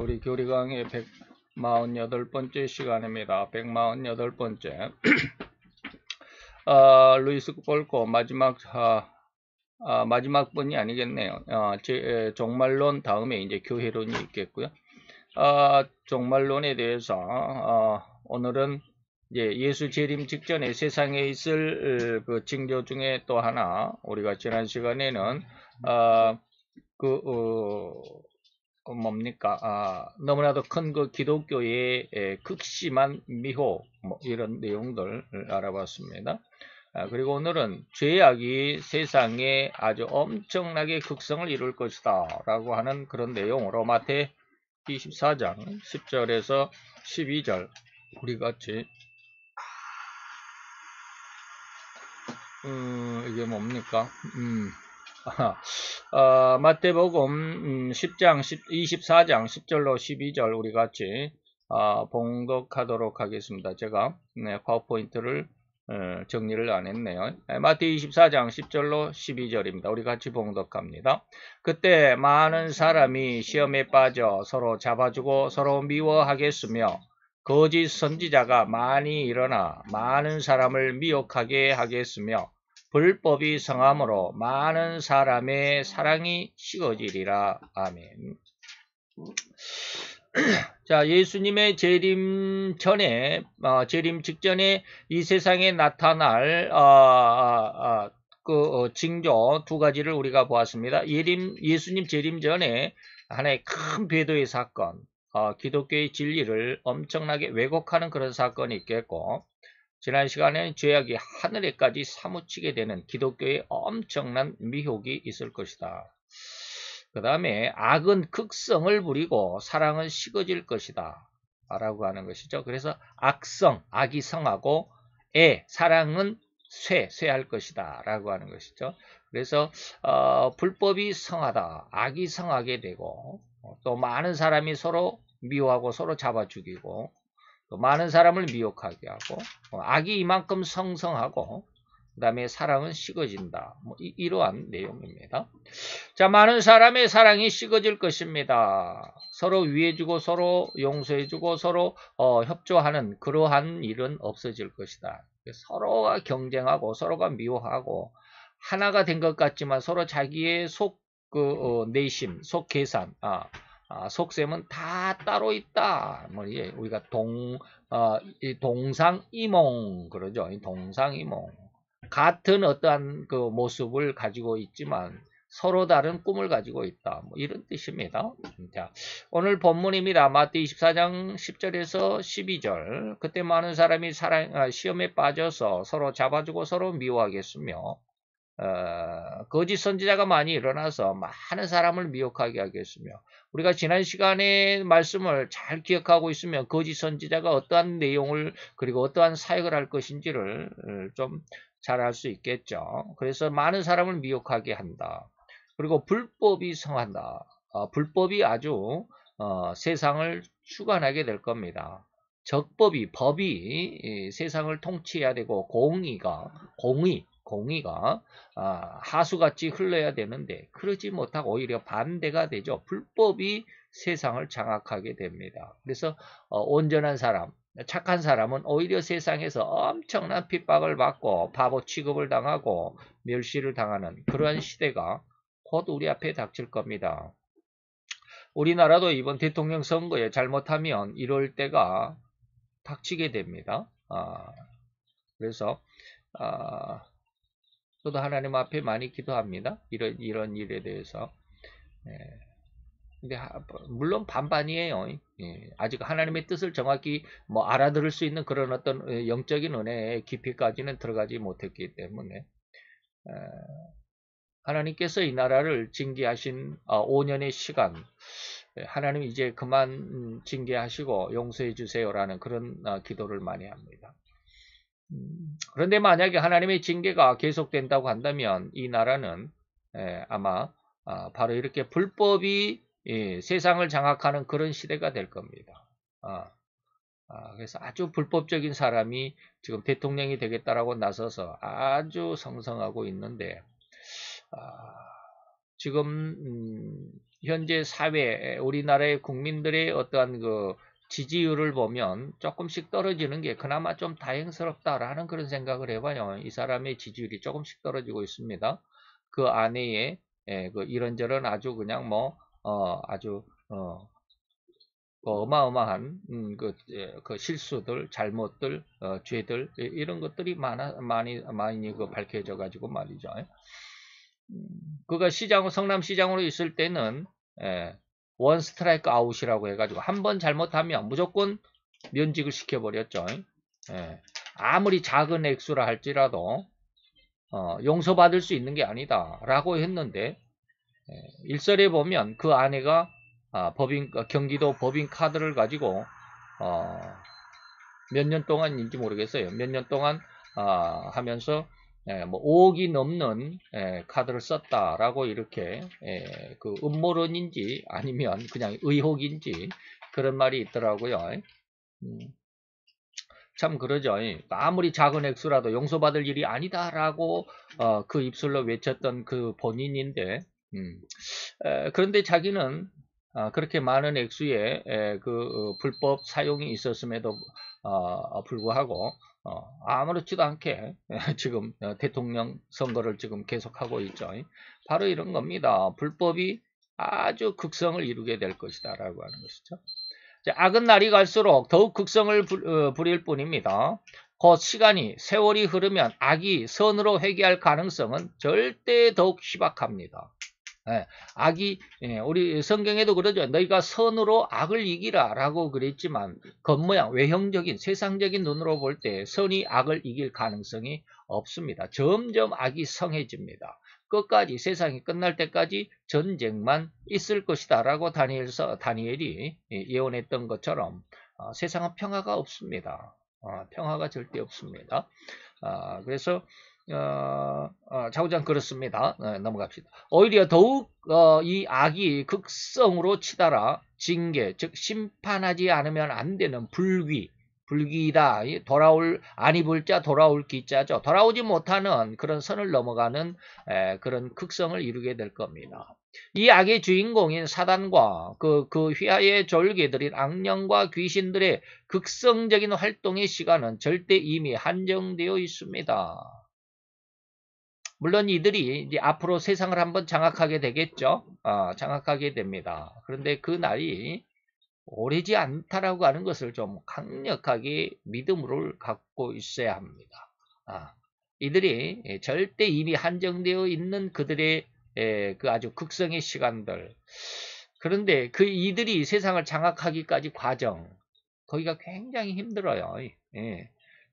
우리 교리 강의 148번째 시간입니다. 148번째. 루이스 볼코 마지막 번이 아니겠네요. 종말론 다음에 이제 교회론이 있겠고요. 종말론에 대해서 오늘은 이제 예수 재림 직전에 세상에 있을 그 징조 중에 또 하나, 우리가 지난 시간에는 너무나도 큰 그 기독교의 극심한 미혹, 이런 내용들 알아봤습니다. 그리고 오늘은 죄악이 세상에 아주 엄청나게 극성을 이룰 것이다 라고 하는 그런 내용으로 마태 24장 10절에서 12절 우리 같이 이게 뭡니까? 마태복음 24장 10절로 12절 우리 같이 봉독하도록 하겠습니다. 제가 파워포인트를 정리를 안 했네요. 마태 24장 10절로 12절입니다. 우리 같이 봉독합니다. 그때 많은 사람이 시험에 빠져 서로 잡아주고 서로 미워하겠으며 거짓 선지자가 많이 일어나 많은 사람을 미혹하게 하겠으며 불법이 성함으로 많은 사람의 사랑이 식어지리라. 아멘. 자, 예수님의 재림 전에, 재림 직전에 이 세상에 나타날 징조 두 가지를 우리가 보았습니다. 예수님 재림 전에 하나의 큰 배도의 사건, 기독교의 진리를 엄청나게 왜곡하는 그런 사건이 있겠고, 지난 시간에는 죄악이 하늘에까지 사무치게 되는 기독교의 엄청난 미혹이 있을 것이다. 그 다음에 악은 극성을 부리고 사랑은 식어질 것이다 라고 하는 것이죠. 그래서 악이 성하고 사랑은 쇠할 것이다 라고 하는 것이죠. 그래서 불법이 성하다, 악이 성하게 되고, 또 많은 사람이 서로 미워하고 서로 잡아 죽이고, 또 많은 사람을 미혹하게 하고, 악이 이만큼 성성하고, 그 다음에 사랑은 식어진다. 이러한 내용입니다. 자, 많은 사람의 사랑이 식어질 것입니다. 서로 위해주고 서로 용서해주고 서로 협조하는 그러한 일은 없어질 것이다. 서로가 경쟁하고 서로가 미워하고 하나가 된 것 같지만 서로 자기의 내심, 속 계산, 속셈은 다 따로 있다. 우리가 동상이몽 그러죠. 동상이몽. 같은 어떠한 그 모습을 가지고 있지만 서로 다른 꿈을 가지고 있다. 이런 뜻입니다. 자, 오늘 본문입니다. 마태 24장 10절에서 12절. 그때 많은 사람이 시험에 빠져서 서로 잡아주고 서로 미워하겠으며 거짓 선지자가 많이 일어나서 많은 사람을 미혹하게 하겠으며, 우리가 지난 시간에 말씀을 잘 기억하고 있으면 거짓 선지자가 어떠한 내용을 그리고 어떠한 사역을 할 것인지를 좀 잘 알 수 있겠죠. 그래서 많은 사람을 미혹하게 한다. 그리고 불법이 성한다. 불법이 아주 세상을 주관하게 될 겁니다. 법이 세상을 통치해야 되고 공의가 하수같이 흘러야 되는데 그러지 못하고 오히려 반대가 되죠. 불법이 세상을 장악하게 됩니다. 그래서 온전한 사람, 착한 사람은 오히려 세상에서 엄청난 핍박을 받고 바보 취급을 당하고 멸시를 당하는 그러한 시대가 곧 우리 앞에 닥칠 겁니다. 우리나라도 이번 대통령 선거에 잘못하면 이럴 때가 닥치게 됩니다. 그래서 저도 하나님 앞에 많이 기도합니다. 이런 일에 대해서. 근데 물론 반반이에요. 아직 하나님의 뜻을 정확히 알아들을 수 있는 그런 어떤 영적인 은혜의 깊이까지는 들어가지 못했기 때문에 하나님께서 이 나라를 징계하신 5년의 시간, 하나님 이제 그만 징계하시고 용서해 주세요라는 그런 기도를 많이 합니다. 그런데 만약에 하나님의 징계가 계속된다고 한다면 이 나라는 아마 바로 이렇게 불법이 세상을 장악하는 그런 시대가 될 겁니다. 그래서 아주 불법적인 사람이 지금 대통령이 되겠다라고 나서서 아주 성성하고 있는데 지금 현재 사회 우리나라의 국민들의 어떠한 그 지지율을 보면 조금씩 떨어지는 게 그나마 좀 다행스럽다라는 그런 생각을 해봐요. 이 사람의 지지율이 조금씩 떨어지고 있습니다. 그 안에 그 이런저런 아주 그냥 뭐 아주 어마어마한 그 실수들, 잘못들, 죄들 이런 것들이 많이 그 밝혀져 가지고 말이죠. 그가 성남시장으로 있을 때는 원 스트라이크 아웃이라고 해가지고 한 번 잘못하면 무조건 면직을 시켜버렸죠. 아무리 작은 액수라 할지라도 용서받을 수 있는 게 아니다 라고 했는데 일설에 보면 그 아내가 경기도 법인카드를 가지고 몇 년 동안인지 모르겠어요. 몇 년 동안 하면서 뭐 5억이 넘는 카드를 썼다라고 이렇게 그 음모론인지 아니면 그냥 의혹인지 그런 말이 있더라고요. 참 그러죠. 아무리 작은 액수라도 용서받을 일이 아니다라고 그 입술로 외쳤던 그 본인인데 그런데 자기는 그렇게 많은 액수의 그 불법 사용이 있었음에도 불구하고 아무렇지도 않게 지금 대통령 선거를 지금 계속하고 있죠. 바로 이런 겁니다. 불법이 아주 극성을 이루게 될 것이다 라고 하는 것이죠. 악은 날이 갈수록 더욱 극성을 부릴 뿐입니다. 그 시간이 세월이 흐르면 악이 선으로 회귀할 가능성은 절대 더욱 희박합니다. 악이 우리 성경에도 그러죠. 너희가 선으로 악을 이기라 라고 그랬지만 겉모양 외형적인 세상적인 눈으로 볼 때 선이 악을 이길 가능성이 없습니다. 점점 악이 성해집니다. 끝까지 세상이 끝날 때까지 전쟁만 있을 것이다 라고 다니엘이 예언했던 것처럼 세상은 평화가 없습니다. 평화가 절대 없습니다. 그래서 자우장 그렇습니다. 넘어갑시다. 오히려 더욱 이 악이 극성으로 치달아 징계, 즉 심판하지 않으면 안 되는 불귀이다. 안 입을 자 돌아올 기자죠. 돌아오지 못하는 그런 선을 넘어가는 그런 극성을 이루게 될 겁니다. 이 악의 주인공인 사단과 그 휘하의 졸개들인 악령과 귀신들의 극성적인 활동의 시간은 절대 이미 한정되어 있습니다. 물론 이들이 이제 앞으로 세상을 한번 장악하게 되겠죠. 장악하게 됩니다. 그런데 그 날이 오래지 않다라고 하는 것을 좀 강력하게 믿음을 갖고 있어야 합니다. 이들이 절대 이미 한정되어 있는 그들의 그 아주 극성의 시간들. 그런데 이들이 세상을 장악하기까지 과정, 거기가 굉장히 힘들어요.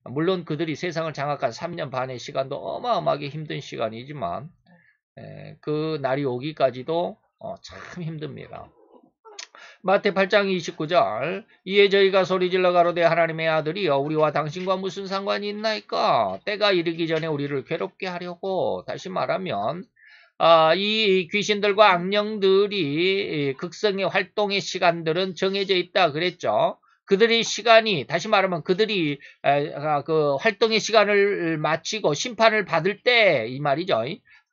물론 그들이 세상을 장악한 3년 반의 시간도 어마어마하게 힘든 시간이지만 그 날이 오기까지도 참 힘듭니다. 마태 8장 29절 이에 저희가 소리질러 가로되 하나님의 아들이여 우리와 당신과 무슨 상관이 있나이까 때가 이르기 전에 우리를 괴롭게 하려고. 다시 말하면 이 귀신들과 악령들이 극성의 활동의 시간들은 정해져 있다 그랬죠. 그들의 시간이 다시 말하면 그들이 그 활동의 시간을 마치고 심판을 받을 때 이 말이죠.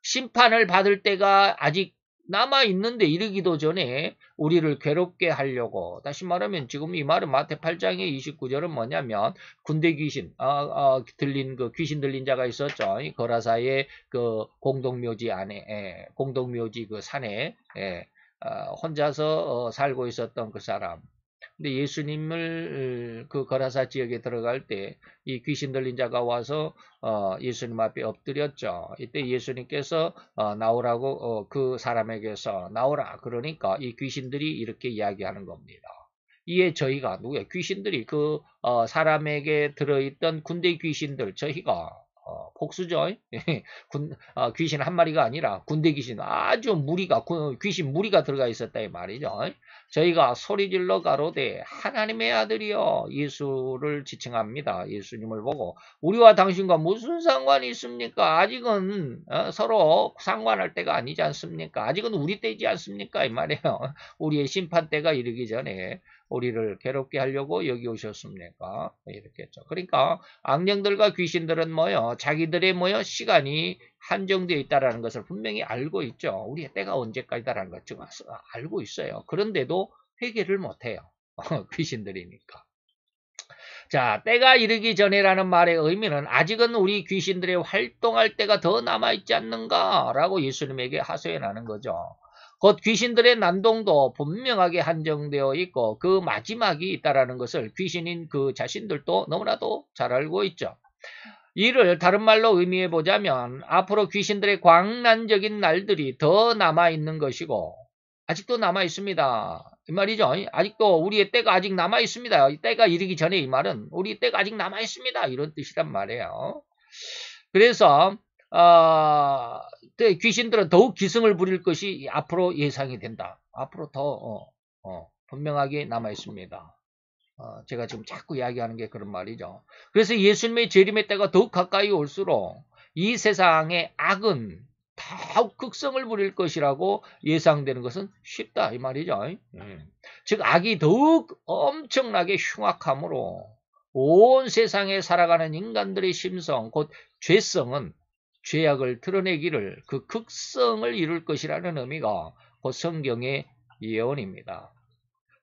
심판을 받을 때가 아직 남아 있는데 이르기도 전에 우리를 괴롭게 하려고. 다시 말하면 지금 이 말은 마태 8장의 29절은 뭐냐면 군대 귀신 들린 그 귀신 들린 자가 있었죠. 거라사의 그 공동묘지 안에 공동묘지 그 산에 혼자서 살고 있었던 그 사람. 근데 예수님을 그 거라사 지역에 들어갈 때 이 귀신 들린 자가 와서 예수님 앞에 엎드렸죠. 이때 예수님께서 나오라고 그 사람에게서 나오라 그러니까 이 귀신들이 이렇게 이야기하는 겁니다. 이에 저희가 귀신들이 그 사람에게 들어있던 군대 귀신들 저희가 복수죠. 귀신 한 마리가 아니라 군대 귀신 아주 귀신 무리가 들어가 있었다 이 말이죠. 저희가 소리질러 가로되 하나님의 아들이여. 예수를 지칭합니다. 예수님을 보고 우리와 당신과 무슨 상관이 있습니까? 아직은 서로 상관할 때가 아니지 않습니까? 아직은 우리 때이지 않습니까? 이 말이에요. 우리의 심판 때가 이르기 전에 우리를 괴롭게 하려고 여기 오셨습니까? 이렇게 했죠. 그러니까 악령들과 귀신들은 뭐요? 자기들의 뭐요? 시간이 한정되어 있다는 것을 분명히 알고 있죠. 우리의 때가 언제까지다라는 것 지금 알고 있어요. 그런데도 회개를 못해요. 귀신들이니까. 자, 때가 이르기 전에라는 말의 의미는 아직은 우리 귀신들의 활동할 때가 더 남아있지 않는가라고 예수님에게 하소연하는 거죠. 곧 귀신들의 난동도 분명하게 한정되어 있고 그 마지막이 있다라는 것을 귀신인 그 자신들도 너무나도 잘 알고 있죠. 이를 다른 말로 의미해 보자면 앞으로 귀신들의 광란적인 날들이 더 남아있는 것이고 아직도 남아있습니다. 이 말이죠. 아직도 우리의 때가 아직 남아있습니다. 때가 이르기 전에 이 말은 우리 때가 아직 남아있습니다. 이런 뜻이란 말이에요. 그래서 귀신들은 더욱 기승을 부릴 것이 앞으로 예상이 된다. 앞으로 더 분명하게 남아있습니다. 제가 지금 자꾸 이야기하는 게 그런 말이죠. 그래서 예수님의 재림의 때가 더욱 가까이 올수록 이 세상의 악은 더욱 극성을 부릴 것이라고 예상되는 것은 쉽다 이 말이죠. 즉 악이 더욱 엄청나게 흉악함으로 온 세상에 살아가는 인간들의 심성 곧 죄성은 죄악을 드러내기를 그 극성을 이룰 것이라는 의미가 곧 성경의 예언입니다.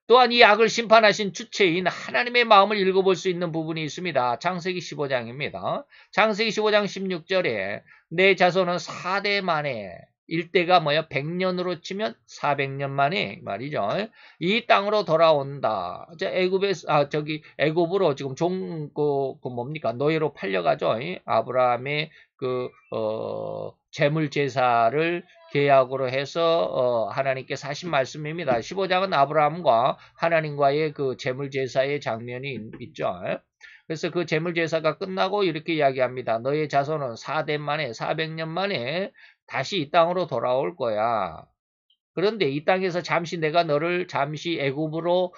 또한 이 악을 심판하신 주체인 하나님의 마음을 읽어볼 수 있는 부분이 있습니다. 창세기 15장입니다. 창세기 15장 16절에 내 자손은 4대 만에 1대가 뭐야? 100년으로 치면 400년 만에 말이죠. 이 땅으로 돌아온다. 애굽으로 지금 뭡니까? 노예로 팔려가죠. 아브라함의 재물 제사를 계약으로 해서 하나님께서 하신 말씀입니다. 15장은 아브라함과 하나님과의 그 재물 제사의 장면이 있죠. 그래서 그 재물 제사가 끝나고 이렇게 이야기합니다. 너의 자손은 4대 만에 400년 만에 다시 이 땅으로 돌아올 거야. 그런데 이 땅에서 잠시 내가 너를 잠시 애굽으로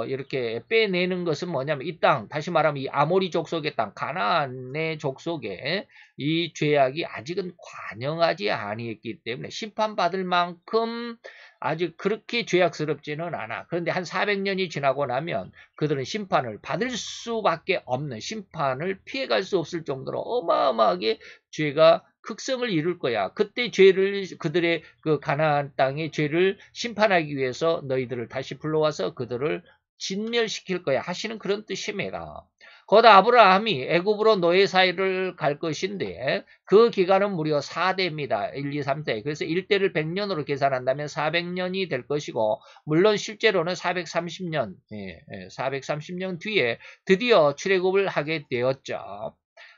이렇게 빼내는 것은 뭐냐면 이 땅, 다시 말하면 이 아모리 족속의 땅, 가나안의 족속에 이 죄악이 아직은 관영하지 아니했기 때문에 심판받을 만큼 아직 그렇게 죄악스럽지는 않아. 그런데 한 400년이 지나고 나면 그들은 심판을 받을 수밖에 없는, 심판을 피해갈 수 없을 정도로 어마어마하게 죄가 극성을 이룰 거야. 그때 그들의 그 가나안 땅의 죄를 심판하기 위해서 너희들을 다시 불러와서 그들을 진멸시킬 거야 하시는 그런 뜻입니다. 곧 아브라함이 애굽으로 노예 사이를 갈 것인데 그 기간은 무려 4대입니다. 1, 2, 3대. 그래서 1대를 100년으로 계산한다면 400년이 될 것이고 물론 실제로는 430년 430년 뒤에 드디어 출애굽을 하게 되었죠.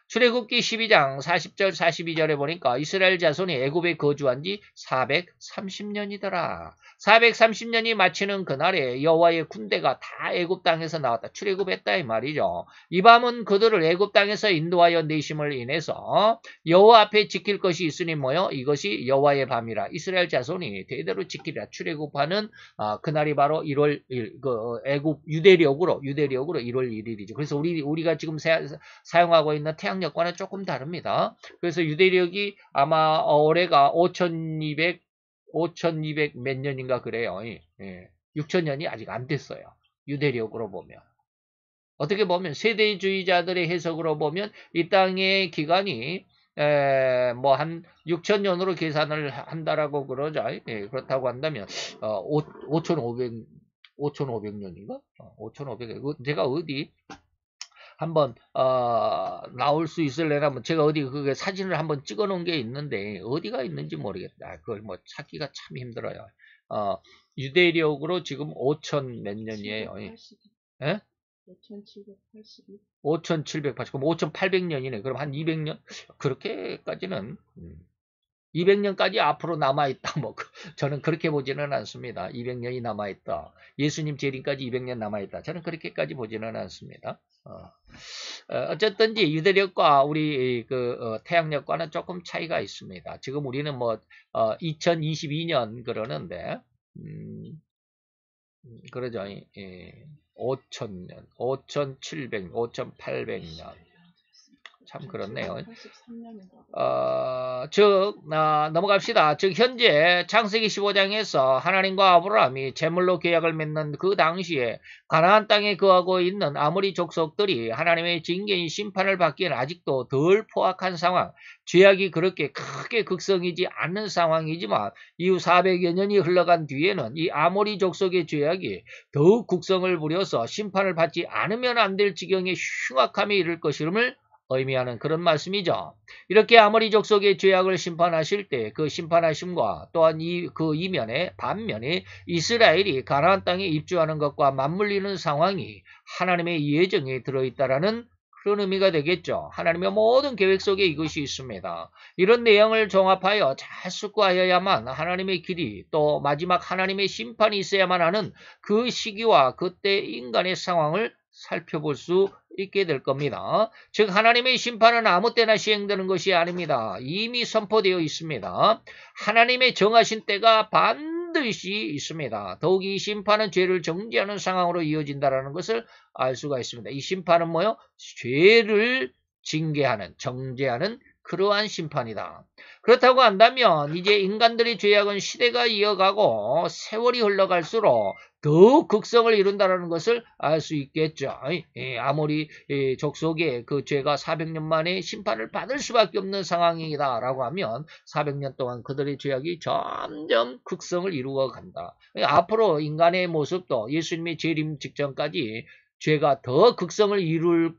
출애굽기 12장 40절 42절에 보니까 이스라엘 자손이 애굽에 거주한 지 430년이더라. 430년이 마치는 그날에 여호와의 군대가 다 애굽 땅에서 나왔다. 출애굽했다 이 말이죠. 이 밤은 그들을 애굽 땅에서 인도하여 내심을 인해서 여호와 앞에 지킬 것이 있으니 뭐요? 이것이 여호와의 밤이라. 이스라엘 자손이 대대로 지키리라. 출애굽하는 그날이 바로 1월 1, 애굽 유대력으로 1월 1일이죠. 그래서 우리가 지금 사용하고 있는 태양력과는 조금 다릅니다. 그래서 유대력이 아마 올해가 5200 몇 년인가 그래요. 6000년이 아직 안 됐어요. 유대력으로 보면. 어떻게 보면 세대주의자들의 해석으로 보면 이 땅의 기간이 뭐 한 6000년으로 계산을 한다라고 그러죠. 그렇다고 한다면 5500년인가? 5500. 제가 어디 한번 나올 수 있을래나 제가 어디 그 사진을 한번 찍어 놓은 게 있는데 어디가 있는지 모르겠다. 그걸 뭐 찾기가 참 힘들어요. 유대력으로 지금 5000 몇 년이에요. 5782. 5780. 그럼 5800년이네. 그럼 한 200년? 그렇게까지는 200년까지 앞으로 남아있다. 저는 그렇게 보지는 않습니다. 200년이 남아있다. 예수님 재림까지 200년 남아있다. 저는 그렇게까지 보지는 않습니다. 어쨌든지 유대력과 우리 태양력과는 조금 차이가 있습니다. 지금 우리는 2022년 그러는데 그러죠. 5000년, 5700, 5800년. 참 그렇네요. 83년인가. 넘어갑시다. 즉 현재 창세기 15장에서 하나님과 아브라함이 제물로 계약을 맺는 그 당시에 가나안 땅에 거하고 있는 아모리 족속들이 하나님의 징계인 심판을 받기에는 아직도 덜 포악한 상황, 죄악이 그렇게 크게 극성이지 않는 상황이지만 이후 400여 년이 흘러간 뒤에는 이 아모리 족속의 죄악이 더욱 국성을 부려서 심판을 받지 않으면 안 될 지경의 흉악함에 이를 것임을 의미하는 그런 말씀이죠. 이렇게 아모리 족속의 죄악을 심판하실 때 그 심판하심과 또한 그 이면에 반면에 이스라엘이 가나안 땅에 입주하는 것과 맞물리는 상황이 하나님의 예정에 들어있다라는 그런 의미가 되겠죠. 하나님의 모든 계획 속에 이것이 있습니다. 이런 내용을 종합하여 잘 숙고하여야만 하나님의 길이 또 마지막 하나님의 심판이 있어야만 하는 그 시기와 그때 인간의 상황을 살펴볼 수 있게 될 겁니다. 즉 하나님의 심판은 아무 때나 시행되는 것이 아닙니다. 이미 선포되어 있습니다. 하나님의 정하신 때가 반드시 있습니다. 더욱 이 심판은 죄를 정죄하는 상황으로 이어진다는 것을 알 수가 있습니다. 이 심판은 뭐요? 죄를 징계하는, 정죄하는 그러한 심판이다. 그렇다고 한다면 이제 인간들의 죄악은 시대가 이어가고 세월이 흘러갈수록 더욱 극성을 이룬다는 것을 알 수 있겠죠. 아모리 족속의 그 죄가 400년 만에 심판을 받을 수밖에 없는 상황이다 라고 하면 400년 동안 그들의 죄악이 점점 극성을 이루어 간다. 앞으로 인간의 모습도 예수님의 재림 직전까지 죄가 더 극성을 이루어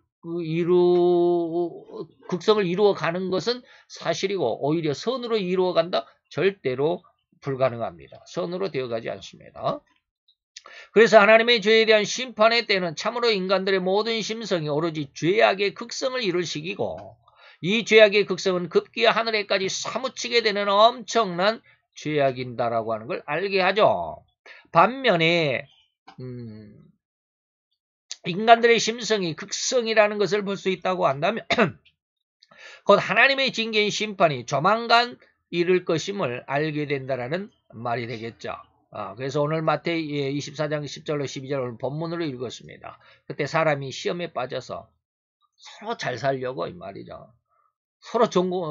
가는 것은 사실이고 오히려 선으로 이루어 간다? 절대로 불가능합니다. 선으로 되어가지 않습니다. 그래서 하나님의 죄에 대한 심판의 때는 참으로 인간들의 모든 심성이 오로지 죄악의 극성을 이룰 시기고 이 죄악의 극성은 급기야 하늘에까지 사무치게 되는 엄청난 죄악인다라고 하는 걸 알게 하죠. 반면에 인간들의 심성이 극성이라는 것을 볼 수 있다고 한다면 곧 하나님의 징계인 심판이 조만간 이를 것임을 알게 된다라는 말이 되겠죠. 그래서 오늘 마태이 24장 10절로 12절 오늘 본문으로 읽었습니다. 그때 사람이 시험에 빠져서 서로 잘 살려고 이 말이죠. 서로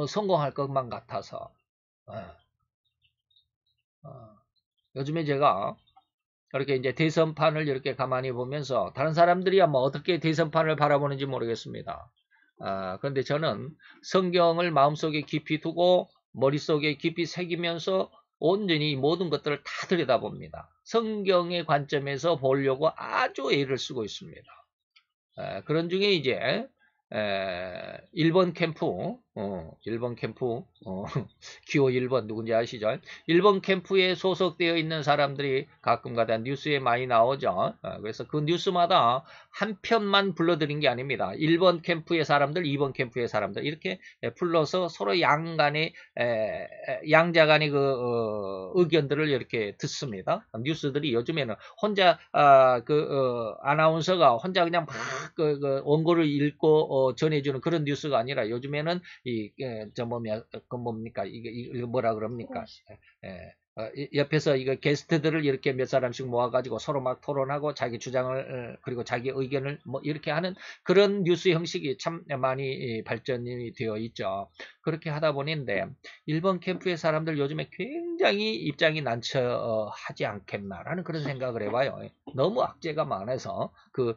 성공할 것만 같아서 요즘에 제가 이렇게 이제 대선판을 이렇게 가만히 보면서 다른 사람들이야 뭐 어떻게 대선판을 바라보는지 모르겠습니다. 그런데 저는 성경을 마음속에 깊이 두고 머릿속에 깊이 새기면서 온전히 모든 것들을 다 들여다봅니다. 성경의 관점에서 보려고 아주 애를 쓰고 있습니다. 그런 중에 이제 일본 캠프 기호 1번 누군지 아시죠? 일본 캠프에 소속되어 있는 사람들이 가끔가다 뉴스에 많이 나오죠. 그래서 그 뉴스마다 한 편만 불러드린 게 아닙니다. 1번 캠프의 사람들, 2번 캠프의 사람들 이렇게 불러서 서로 양자간의 그 의견들을 이렇게 듣습니다. 뉴스들이 요즘에는 혼자 아나운서가 혼자 그냥 막 원고를 읽고 전해주는 그런 뉴스가 아니라 요즘에는 뭡니까 이게 뭐라 그럽니까? 옆에서 이거 게스트들을 이렇게 몇 사람씩 모아가지고 서로 막 토론하고 자기 주장을 그리고 자기 의견을 뭐 이렇게 하는 그런 뉴스 형식이 참 많이 발전이 되어 있죠. 그렇게 하다 보니인데 일본 캠프의 사람들 요즘에 굉장히 입장이 난처하지 않겠나라는 그런 생각을 해봐요. 너무 악재가 많아서 그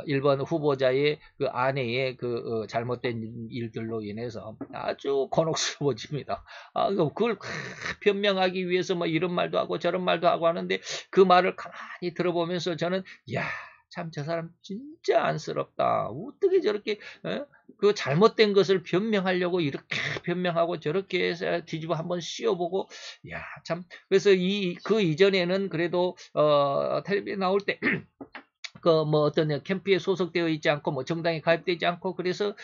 일본 후보자의 그 아내의 그 잘못된 일들로 인해서 아주 곤혹스러워집니다. 그걸 변명하기 위해서 뭐 이런 말도 하고 저런 말도 하고 하는데 그 말을 가만히 들어보면서 저는 참 저 사람 진짜 안쓰럽다. 어떻게 저렇게 그 잘못된 것을 변명하려고 이렇게 변명하고 저렇게 해서 뒤집어 한번 씌워보고 참 그래서 그 이전에는 그래도 텔레비에 나올 때 뭐 어떤 캠프에 소속되어 있지 않고 뭐 정당에 가입되지 않고 그래서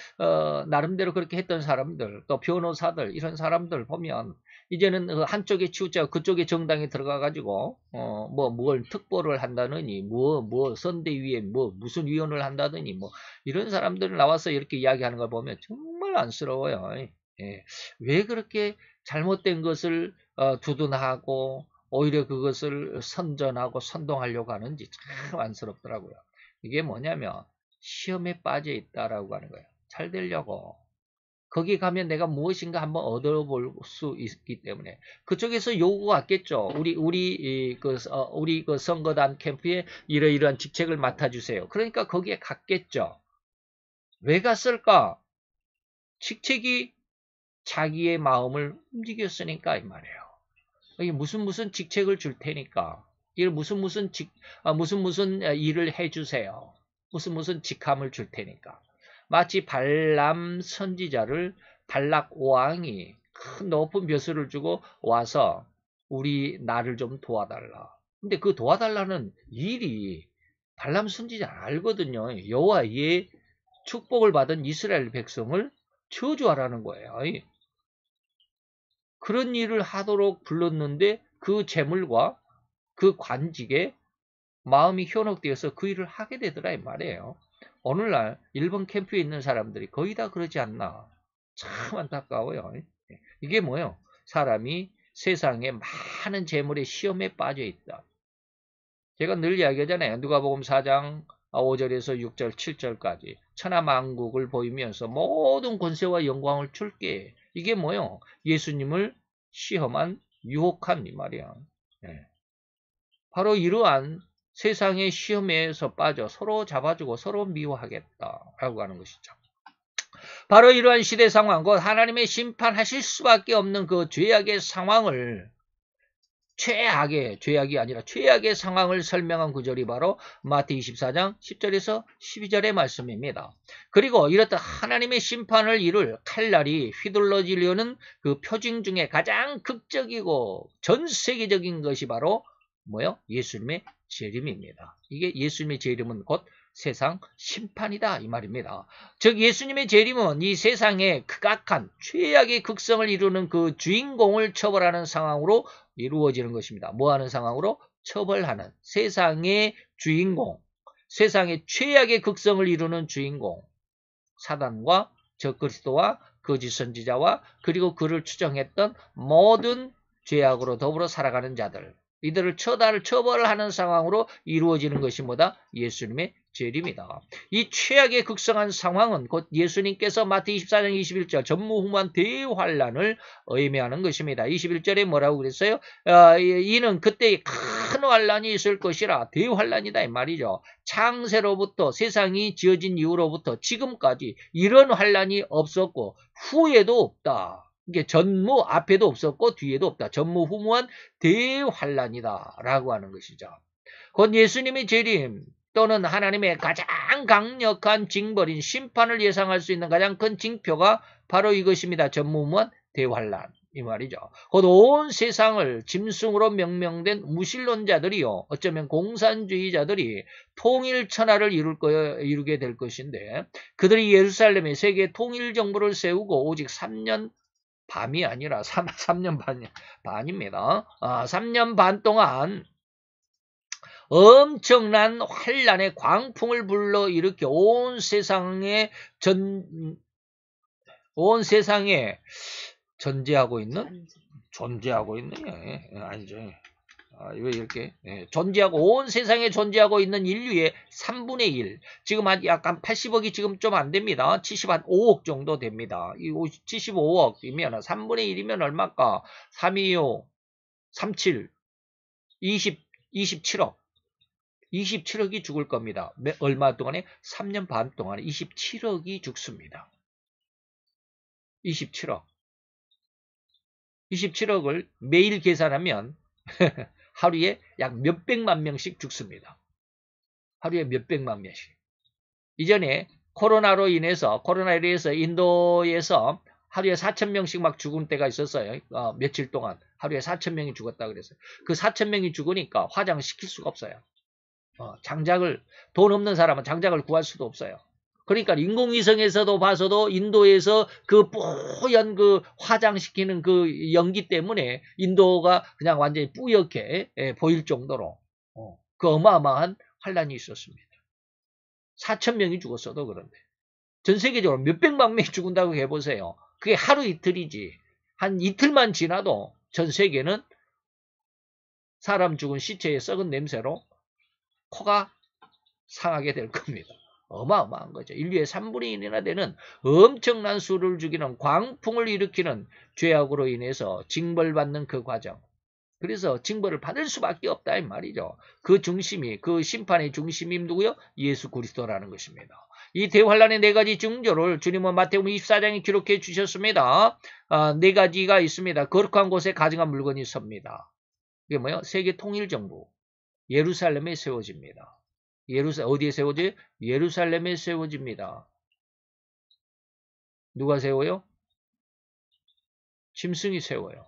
나름대로 그렇게 했던 사람들 또 변호사들 이런 사람들 보면 이제는 한쪽에 치우쳐 그쪽에 정당에 들어가 가지고 뭘 특보를 한다느니 뭐 선대위에 뭐 무슨 위원을 한다느니 뭐 이런 사람들 나와서 이렇게 이야기하는 걸 보면 정말 안쓰러워요. 왜 그렇게 잘못된 것을 두둔하고 오히려 그것을 선전하고 선동하려고 하는지 참 안쓰럽더라고요. 이게 뭐냐면 시험에 빠져 있다라고 하는 거예요. 잘 되려고 거기 가면 내가 무엇인가 한번 얻어볼 수 있기 때문에 그쪽에서 요구가 왔겠죠. 우리 그 선거단 캠프에 이러이러한 직책을 맡아주세요. 그러니까 거기에 갔겠죠. 왜 갔을까? 직책이 자기의 마음을 움직였으니까 이 말이에요. 이게 무슨 직책을 줄 테니까 이 무슨 일을 해주세요. 무슨 직함을 줄 테니까. 마치 발람 선지자를 발락 왕이 큰 높은 벼슬을 주고 와서 나를 좀 도와달라. 근데 그 도와달라는 일이 발람 선지자 알거든요. 여호와의 축복을 받은 이스라엘 백성을 저주하라는 거예요. 그런 일을 하도록 불렀는데 그 재물과 그 관직에 마음이 현혹되어서 그 일을 하게 되더라 이 말이에요. 오늘날 일본 캠프에 있는 사람들이 거의 다 그러지 않나. 참 안타까워요. 이게 뭐예요? 사람이 세상에 많은 재물의 시험에 빠져 있다. 제가 늘 이야기하잖아요. 누가복음 4장 5절에서 6절, 7절까지 천하만국을 보이면서 모든 권세와 영광을 줄게. 이게 뭐예요? 예수님을 시험한 유혹한 이 말이야. 바로 이러한 세상의 시험에서 빠져 서로 잡아주고 서로 미워하겠다라고 하는 것이죠. 바로 이러한 시대 상황, 곧 하나님의 심판하실 수밖에 없는 그 죄악의 상황을 죄악이 아니라 최악의 상황을 설명한 구절이 바로 마태 24장 10절에서 12절의 말씀입니다. 그리고 이렇듯 하나님의 심판을 이룰 칼날이 휘둘러지려는 그 표징 중에 가장 극적이고 전 세계적인 것이 바로 뭐요? 예수님의 재림입니다. 이게 예수님의 재림은 곧 세상 심판이다 이 말입니다. 즉 예수님의 재림은 이 세상의 극악한 최악의 극성을 이루는 그 주인공을 처벌하는 상황으로 이루어지는 것입니다. 뭐하는 상황으로? 처벌하는 세상의 주인공, 세상의 최악의 극성을 이루는 주인공, 사단과 적그리스도와 거짓 선지자와 그리고 그를 추정했던 모든 죄악으로 더불어 살아가는 자들, 이들을 처벌하는 상황으로 이루어지는 것이 뭐다? 예수님의 재림이다. 이 최악의 극성한 상황은 곧 예수님께서 마태 24장 21절 전무후무한 대환란을 의미하는 것입니다. 21절에 뭐라고 그랬어요? 이는 그때 큰 환란이 있을 것이라. 대환란이다 이 말이죠. 창세로부터 세상이 지어진 이후로부터 지금까지 이런 환란이 없었고 후에도 없다. 이게 전무 앞에도 없었고 뒤에도 없다. 전무후무한 대환란이다 라고 하는 것이죠. 곧 예수님의 재림 또는 하나님의 가장 강력한 징벌인 심판을 예상할 수 있는 가장 큰 징표가 바로 이것입니다. 전무후무한 대환란 이 말이죠. 곧 온 세상을 짐승으로 명명된 무신론자들이요, 어쩌면 공산주의자들이 통일천하를 이루게 될 것인데, 그들이 예루살렘에 세계 통일 정부를 세우고 오직 3년 밤이 아니라 3년 반입니다. 3년 반 동안 엄청난 환란의 광풍을 불러일으켜 온 세상에 존재하고 있는 아니죠. 왜 이렇게 존재하고 온 세상에 존재하고 있는 인류의 3분의 1, 지금 한 약간 80억이 지금 좀 안 됩니다. 75억 정도 됩니다. 이 75억이면 3분의 1이면 얼마일까? 325, 37, 27억. 27억이 죽을 겁니다. 얼마 동안에? 3년 반 동안에 27억이 죽습니다. 27억을 매일 계산하면 하루에 약 몇백만 명씩 죽습니다. 하루에 몇백만 명씩. 이전에 코로나로 인해서 인도에서 하루에 4,000명씩 막 죽은 때가 있었어요. 며칠 동안 하루에 4,000명이 죽었다 그랬어요. 그 4,000명이 죽으니까 화장시킬 수가 없어요. 돈 없는 사람은 장작을 구할 수도 없어요. 그러니까 인공위성에서도 봐서도 인도에서 그 뿌연 그 화장시키는 그 연기 때문에 인도가 그냥 완전히 뿌옇게 보일 정도로 그 어마어마한 환란이 있었습니다. 4,000명이 죽었어도 그런데 전 세계적으로 몇백만 명이 죽은다고 해보세요. 그게 하루 이틀이지. 한 이틀만 지나도 전 세계는 사람 죽은 시체의 썩은 냄새로 코가 상하게 될 겁니다. 어마어마한 거죠. 인류의 3분의 1이나 되는 엄청난 수를 죽이는 광풍을 일으키는 죄악으로 인해서 징벌받는 그 과정. 그래서 징벌을 받을 수밖에 없다 이 말이죠. 그 중심이, 그 심판의 중심이 누구요? 예수 그리스도라는 것입니다. 이 대환란의 네 가지 징조를 주님은 마태복음 24장에 기록해 주셨습니다. 네 가지가 있습니다. 거룩한 곳에 가증한 물건이 섭니다. 이게 뭐예요? 세계 통일 정부. 예루살렘에 세워집니다. 어디에 세워져요? 예루살렘에 세워집니다. 누가 세워요? 짐승이 세워요.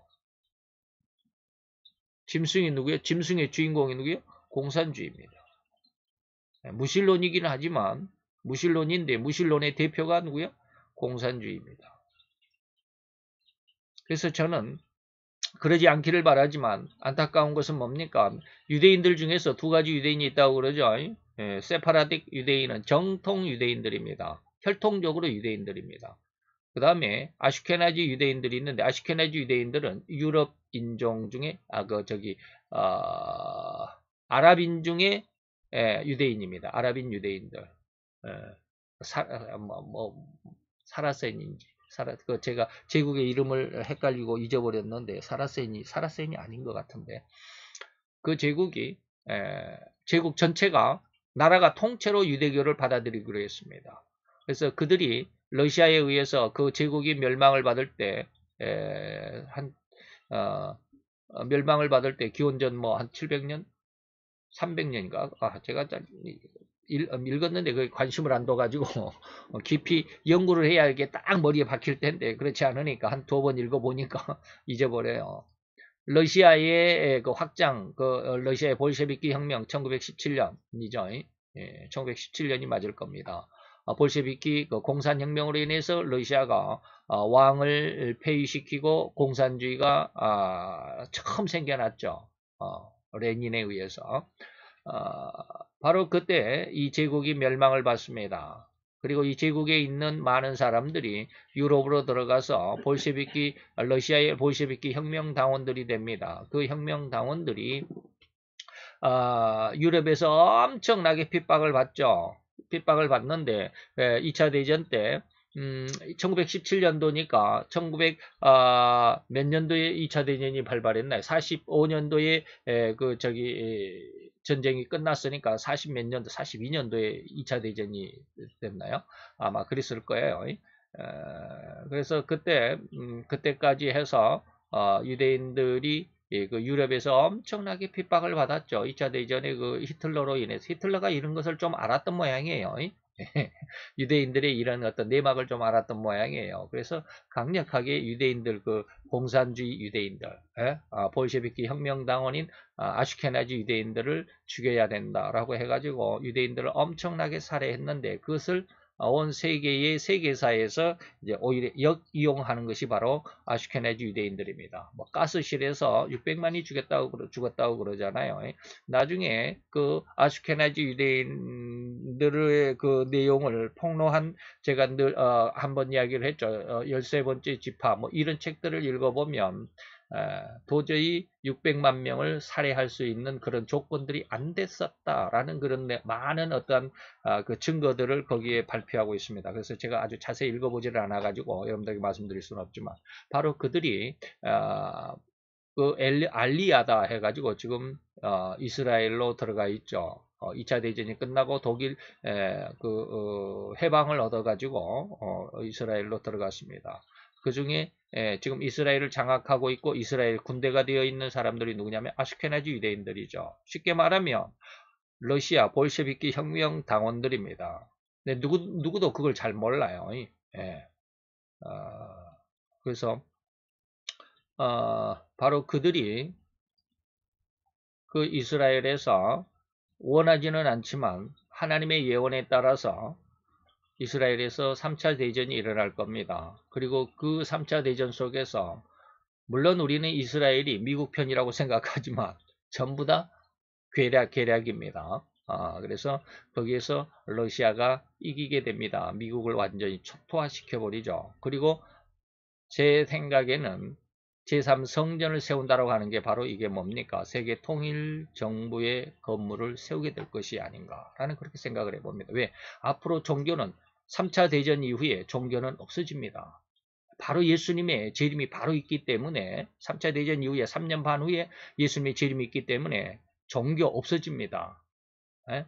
짐승이 누구예요? 짐승의 주인공이 누구예요? 공산주의입니다. 무신론이긴 하지만 무신론인데 무신론의 대표가 누구예요? 공산주의입니다. 그래서 저는 그러지 않기를 바라지만 안타까운 것은 뭡니까? 유대인들 중에서 두 가지 유대인이 있다고 그러죠. 세파라딕 유대인은 정통 유대인들입니다. 혈통적으로 유대인들입니다. 그 다음에 아슈케나지 유대인들이 있는데 아슈케나지 유대인들은 유럽 인종 중에 아랍인 중에 유대인입니다. 아랍인 유대인들. 사라센인지 제가 제국의 이름을 헷갈리고 잊어버렸는데 사라센이 아닌 것 같은데 그 제국이 제국 전체가 나라가 통째로 유대교를 받아들이기로 했습니다. 그래서 그들이 러시아에 의해서 그 제국이 멸망을 받을 때 멸망을 받을 때 기원전 한 700년 300년인가 제가 읽었는데 그 관심을 안 둬가지고 깊이 연구를 해야 이게 딱 머리에 박힐 텐데 그렇지 않으니까 한 두 번 읽어보니까 잊어버려요. 러시아의 그 확장, 러시아의 볼셰비키 혁명 1917년이죠. 1917년이 맞을 겁니다. 볼셰비키 공산혁명으로 인해서 러시아가 왕을 폐위시키고 공산주의가 처음 생겨났죠. 레닌에 의해서. 바로 그때 이 제국이 멸망을 받습니다. 그리고 이 제국에 있는 많은 사람들이 유럽으로 들어가서 러시아의 볼셰비키 혁명당원들이 됩니다. 그 혁명당원들이 유럽에서 엄청나게 핍박을 받죠. 핍박을 받는데 2차 대전 때 1917년도니까 1900 몇 년도에 2차 대전이 발발했나요? 45년도에 전쟁이 끝났으니까 40 몇 년도, 42년도에 2차 대전이 됐나요? 아마 그랬을 거예요. 그래서 그때까지 해서 유대인들이 그 유럽에서 엄청나게 핍박을 받았죠. 2차 대전에 그 히틀러로 인해서 히틀러가 이런 것을 좀 알았던 모양이에요. 유대인들의 이런 어떤 내막을 좀 알았던 모양이에요. 그래서 강력하게 유대인들 공산주의 유대인들, 볼셰비키 혁명당원인 아슈케나지 유대인들을 죽여야 된다라고 해가지고 유대인들을 엄청나게 살해했는데 그것을 온 세계의 세계사에서 이제 오히려 역이용하는 것이 바로 아슈케나지 유대인들입니다. 가스실에서 600만이 죽었다고 그러잖아요. 나중에 그 아슈케나지 유대인들의 그 내용을 폭로한 제가 늘 한번 이야기를 했죠. 13번째 지파 이런 책들을 읽어보면 도저히 600만 명을 살해할 수 있는 그런 조건들이 안 됐었다라는 그런 많은 어떤 그 증거들을 거기에 발표하고 있습니다. 그래서 제가 아주 자세히 읽어보지를 않아가지고 여러분들에게 말씀드릴 수는 없지만 바로 그들이 그 알리아다 해가지고 지금 이스라엘로 들어가 있죠. 2차 대전이 끝나고 독일 해방을 얻어가지고 이스라엘로 들어갔습니다. 그 중에 지금 이스라엘을 장악하고 있고 이스라엘 군대가 되어 있는 사람들이 누구냐면 아슈케나지 유대인들이죠. 쉽게 말하면 러시아 볼셰비키 혁명 당원들입니다. 근데 누구도 그걸 잘 몰라요. 그래서 바로 그들이 그 이스라엘에서 원하지는 않지만 하나님의 예언에 따라서 이스라엘에서 3차 대전이 일어날 겁니다. 그리고 그 3차 대전 속에서 물론 우리는 이스라엘이 미국 편이라고 생각하지만 전부 다 계략입니다. 그래서 거기에서 러시아가 이기게 됩니다. 미국을 완전히 초토화시켜버리죠. 그리고 제 생각에는 제3성전을 세운다라고 하는 게 바로 이게 뭡니까? 세계 통일 정부의 건물을 세우게 될 것이 아닌가라는 그렇게 생각을 해봅니다. 왜? 앞으로 종교는 3차 대전 이후에 종교는 없어집니다. 바로 예수님의 재림이 바로 있기 때문에 3차 대전 이후에 3년 반 후에 예수님의 재림이 있기 때문에 종교 없어집니다. 에?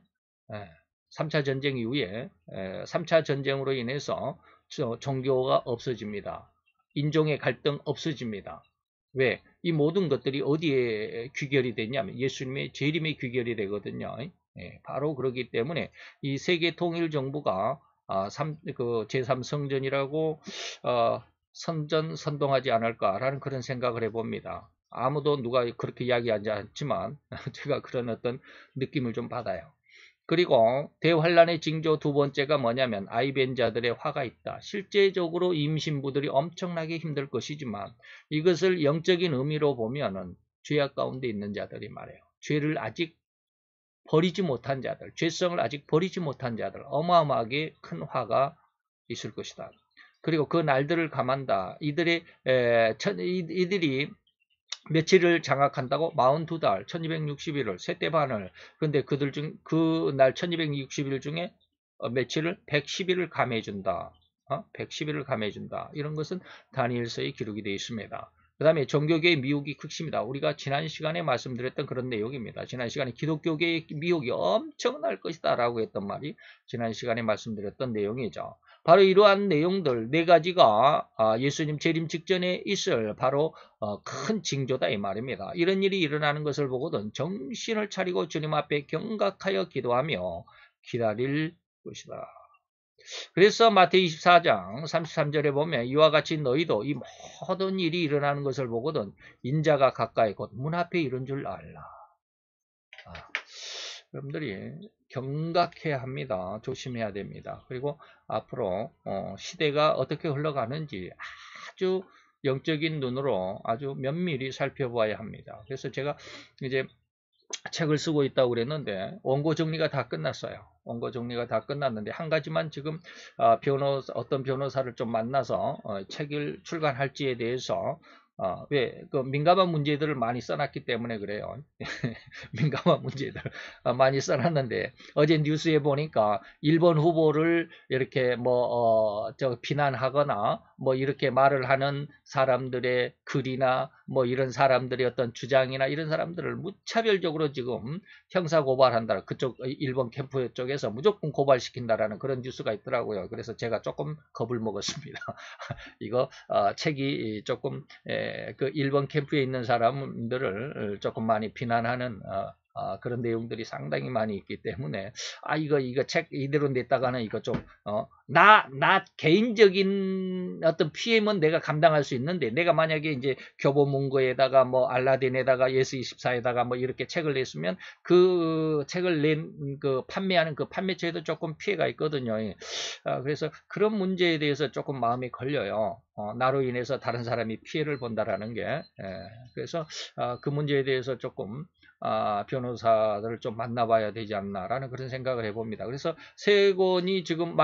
3차 전쟁 이후에 3차 전쟁으로 인해서 종교가 없어집니다. 인종의 갈등 없어집니다. 왜? 이 모든 것들이 어디에 귀결이 되냐면 예수님의 재림에 귀결이 되거든요. 바로 그렇기 때문에 이 세계 통일 정부가 제3성전이라고 선동하지 않을까라는 그런 생각을 해봅니다. 아무도 누가 그렇게 이야기하지 않지만 제가 그런 어떤 느낌을 좀 받아요. 그리고 대환란의 징조 두 번째가 뭐냐면 아이벤자들의 화가 있다. 실제적으로 임신부들이 엄청나게 힘들 것이지만 이것을 영적인 의미로 보면은 죄악 가운데 있는 자들이 말해요. 죄를 아직 버리지 못한 자들, 죄성을 아직 버리지 못한 자들, 어마어마하게 큰 화가 있을 것이다. 그리고 그 날들을 감한다. 이들이 며칠을 장악한다고? 42달, 1260일을, 셋대 반을. 근데 그날 1260일 중에 며칠을 110일을 감해준다. 110일을 감해준다. 이런 것은 다니엘서에 기록이 되어 있습니다. 그 다음에 종교계의 미혹이 극심이다. 우리가 지난 시간에 말씀드렸던 그런 내용입니다. 지난 시간에 기독교계의 미혹이 엄청날 것이다 라고 했던 말이 지난 시간에 말씀드렸던 내용이죠. 바로 이러한 내용들 네 가지가 예수님 재림 직전에 있을 바로 큰 징조다 이 말입니다. 이런 일이 일어나는 것을 보고는 정신을 차리고 주님 앞에 경각하여 기도하며 기다릴 것이다. 그래서 마태복음 24장 33절에 보면 이와 같이 너희도 이 모든 일이 일어나는 것을 보거든 인자가 가까이 곧 문 앞에 이른 줄 알라. 여러분들이 경각해야 합니다. 조심해야 됩니다. 그리고 앞으로 시대가 어떻게 흘러가는지 아주 영적인 눈으로 아주 면밀히 살펴봐야 합니다. 그래서 제가 이제 책을 쓰고 있다고 그랬는데 원고 정리가 다 끝났어요. 원고 정리가 다 끝났는데 한 가지만 지금 어떤 변호사를 좀 만나서 책을 출간할지에 대해서 왜 그 민감한 문제들을 많이 써놨기 때문에 그래요. 민감한 문제들 많이 써놨는데 어제 뉴스에 보니까 일본 후보를 이렇게 비난하거나 뭐 이렇게 말을 하는 사람들의 글이나 뭐 이런 사람들의 어떤 주장이나 이런 사람들을 무차별적으로 지금 형사 고발한다. 그쪽 일본 캠프 쪽에서 무조건 고발시킨다라는 그런 뉴스가 있더라고요. 그래서 제가 조금 겁을 먹었습니다. 이거 책이 조금 그 일본 캠프에 있는 사람들을 조금 많이 비난하는 그런 내용들이 상당히 많이 있기 때문에 이거 책 이대로 냈다가는 이거 좀 나 개인적인 어떤 피해는 내가 감당할 수 있는데 내가 만약에 이제 교보문고에다가 뭐 알라딘에다가 예스24에다가 뭐 이렇게 책을 냈으면 그 책을 낸 그 판매하는 그 판매처에도 조금 피해가 있거든요. 그래서 그런 문제에 대해서 조금 마음이 걸려요. 나로 인해서 다른 사람이 피해를 본다라는 게 그래서 그 문제에 대해서 조금 변호사들을 좀 만나봐야 되지 않나라는 그런 생각을 해봅니다. 그래서 세 권이 지금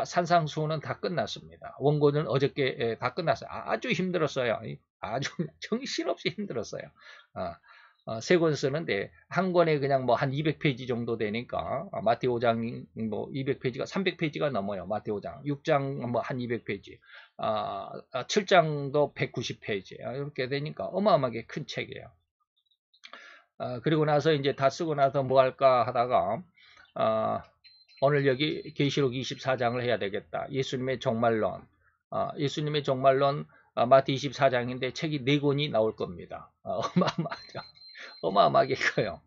산상수훈은 다 끝났습니다. 원고는 어저께 다 끝났어요. 아주 힘들었어요. 아주 정신없이 힘들었어요. 세 권 쓰는데 한 권에 그냥 뭐 한 200페이지 정도 되니까 마태오 5장 뭐 200페이지가 300페이지가 넘어요. 마태오 5장 6장 뭐 한 200페이지 7장도 190페이지 이렇게 되니까 어마어마하게 큰 책이에요. 그리고 나서 이제 다 쓰고 나서 뭐 할까 하다가 오늘 여기 계시록 24장을 해야 되겠다. 예수님의 종말론 예수님의 종말론 마태 24장인데 책이 4권이 나올 겁니다. 어마어마하죠. 어마어마하게 커요.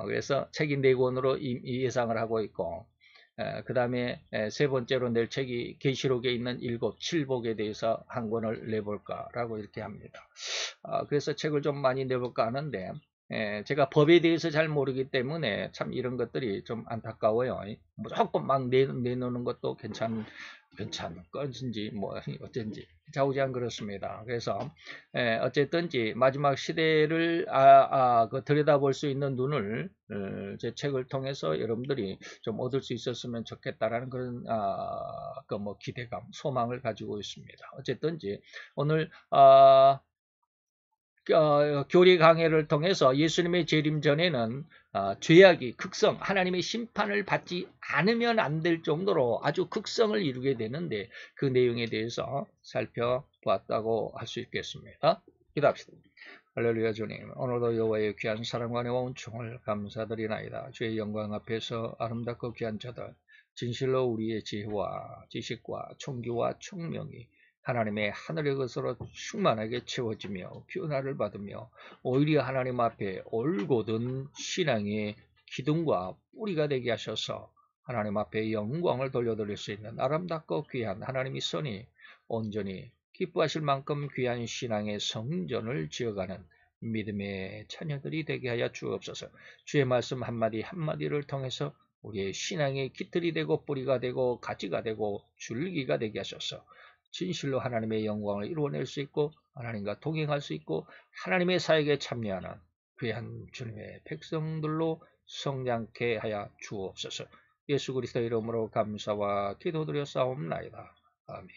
그래서 책이 4권으로 예상을 하고 있고 그 다음에 세 번째로 낼 책이 계시록에 있는 7복에 대해서 한 권을 내볼까 라고 이렇게 합니다. 그래서 책을 좀 많이 내볼까 하는데 제가 법에 대해서 잘 모르기 때문에 참 이런 것들이 좀 안타까워요. 무조건 막 내놓는 것도 괜찮은 것인지 뭐 어쩐지 좌우지간 그렇습니다. 그래서 어쨌든지 마지막 시대를 들여다볼 수 있는 눈을 제 책을 통해서 여러분들이 좀 얻을 수 있었으면 좋겠다라는 그런 뭐 기대감, 소망을 가지고 있습니다. 어쨌든지 오늘 교리 강해를 통해서 예수님의 재림 전에는 죄악이 극성, 하나님의 심판을 받지 않으면 안 될 정도로 아주 극성을 이루게 되는데 그 내용에 대해서 살펴보았다고 할 수 있겠습니다. 기도합시다. 할렐루야 주님, 오늘도 여호와의 귀한 사랑과 은총을 감사드리나이다. 주의 영광 앞에서 아름답고 귀한 자들, 진실로 우리의 지혜와 지식과 총기와 총명이 하나님의 하늘의 것으로 충만하게 채워지며 변화를 받으며 오히려 하나님 앞에 올곧은 신앙의 기둥과 뿌리가 되게 하셔서 하나님 앞에 영광을 돌려드릴 수 있는 아름답고 귀한 하나님의 선이 온전히 기뻐하실 만큼 귀한 신앙의 성전을 지어가는 믿음의 자녀들이 되게 하여 주옵소서. 주의 말씀 한마디 한마디를 통해서 우리의 신앙의 깃털이 되고 뿌리가 되고 가지가 되고 줄기가 되게 하셔서 진실로 하나님의 영광을 이루어낼 수 있고 하나님과 동행할 수 있고 하나님의 사역에 참여하는 귀한 주님의 백성들로 성장케 하여 주옵소서. 예수 그리스도 이름으로 감사와 기도드려 싸움나이다. 아멘.